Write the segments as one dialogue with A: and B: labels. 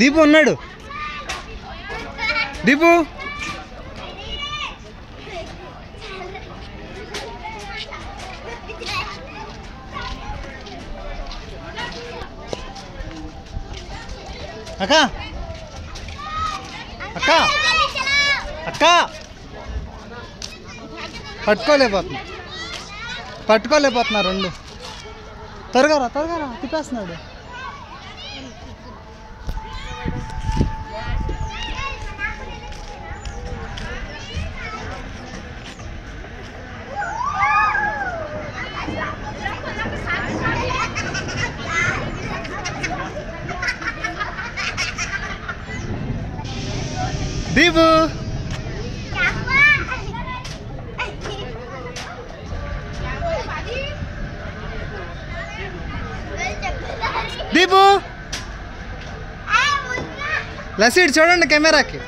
A: దీపు ఉన్నాడు. దీపు అక్క అక్క అక్క పట్టుకోలేకపోతున్నా రెండు. త్వరగా రా తిప్పేస్తున్నాడు. దీపు దీపు లసీడ్ చూడండి కెమెరాకి.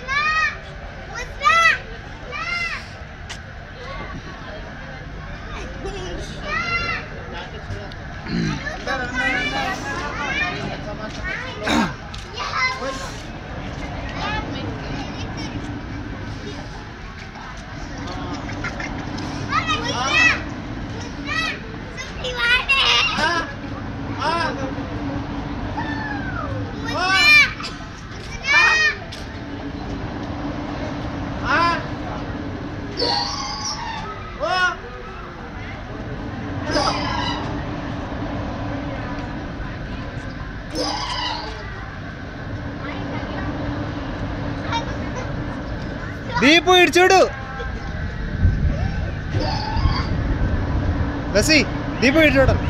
A: దీపు ఇటు చూడు. లసి దీపు ఇటు చూడాలి.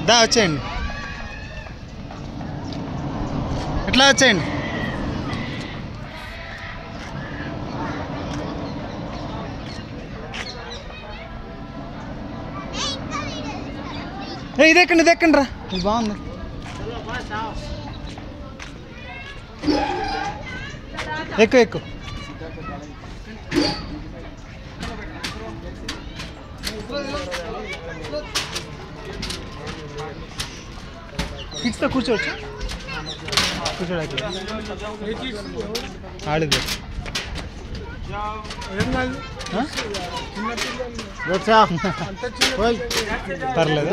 A: దా వచ్చేయండి, ఇట్లా వచ్చేయండి. ఇది ఎక్కండి రా, ఇది బాగుంది. ఎక్కువ కిడ్స్తో కూర్చోవచ్చు. ఆడదు పర్లేదు.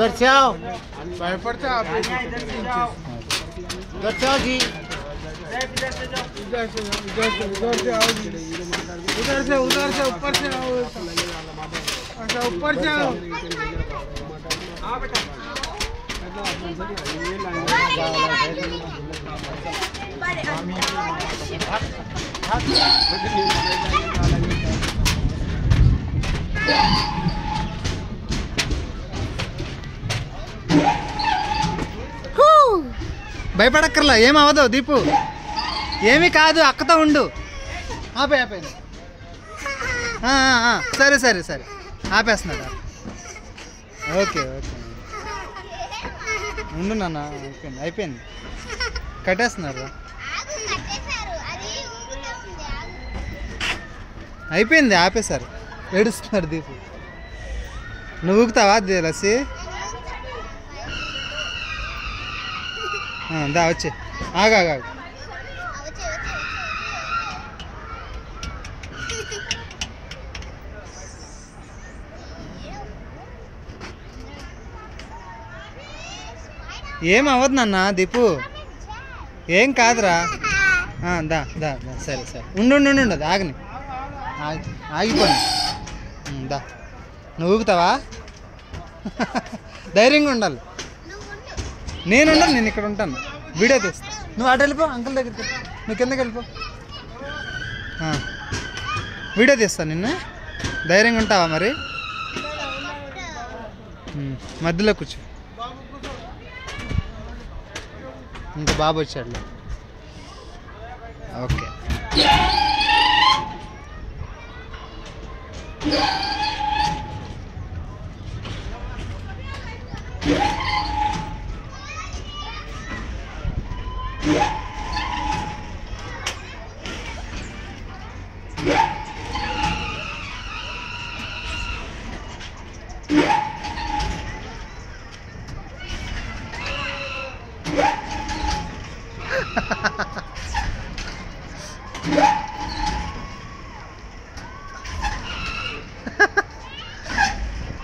B: ऊपर से
A: భయపడక్కర్లా, ఏమవదు దీపు, ఏమీ కాదు, అక్కతో ఉండు. ఆపే సరే ఆపేస్తున్నాడు. ఓకే ఉండు నాన్న, అయిపోయింది కట్టేస్తున్నారు. అయిపోయింది ఆపేశారు. ఏడుస్తున్నారు దీపు. నువ్వు ఊగుతావా లస్సి? దా వచ్చే, ఆగా ఏం అవ్వదు నాన్న దీపు, ఏం కాదురా. దా సరే ఉండు అది ఆగని, ఆగిపోండి. దా నువ్వు ఊగుతావా? ధైర్యంగా ఉండాలి. నేను ఇక్కడ ఉంటాను, వీడియో తీస్తా. నువ్వు అటు వెళ్ళిపో, అంకుల్ దగ్గరికి నువ్వు కిందకి వెళ్ళిపో, వీడియో తీస్తా నిన్ను. ధైర్యంగా ఉంటావా మరి? మధ్యలో కూర్చో. ఇంకా బాబు వచ్చాడు. ఓకే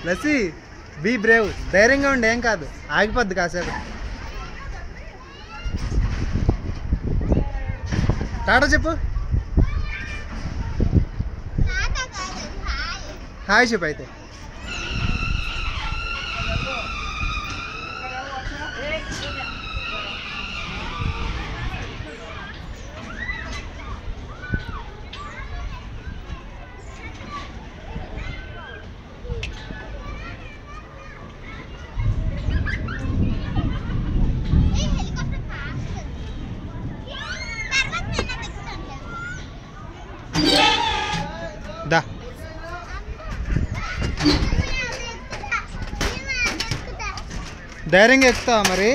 A: లస్సీ బీ బ్రేవ్, ధైర్యంగా ఉండి ఏం కాదు, ఆగిపోద్ది కాసేపు. టాటా చెప్పు, హాయ్ చెప్పు అయితే. దా ధైర్యంగా ఎక్కుతావా మరి?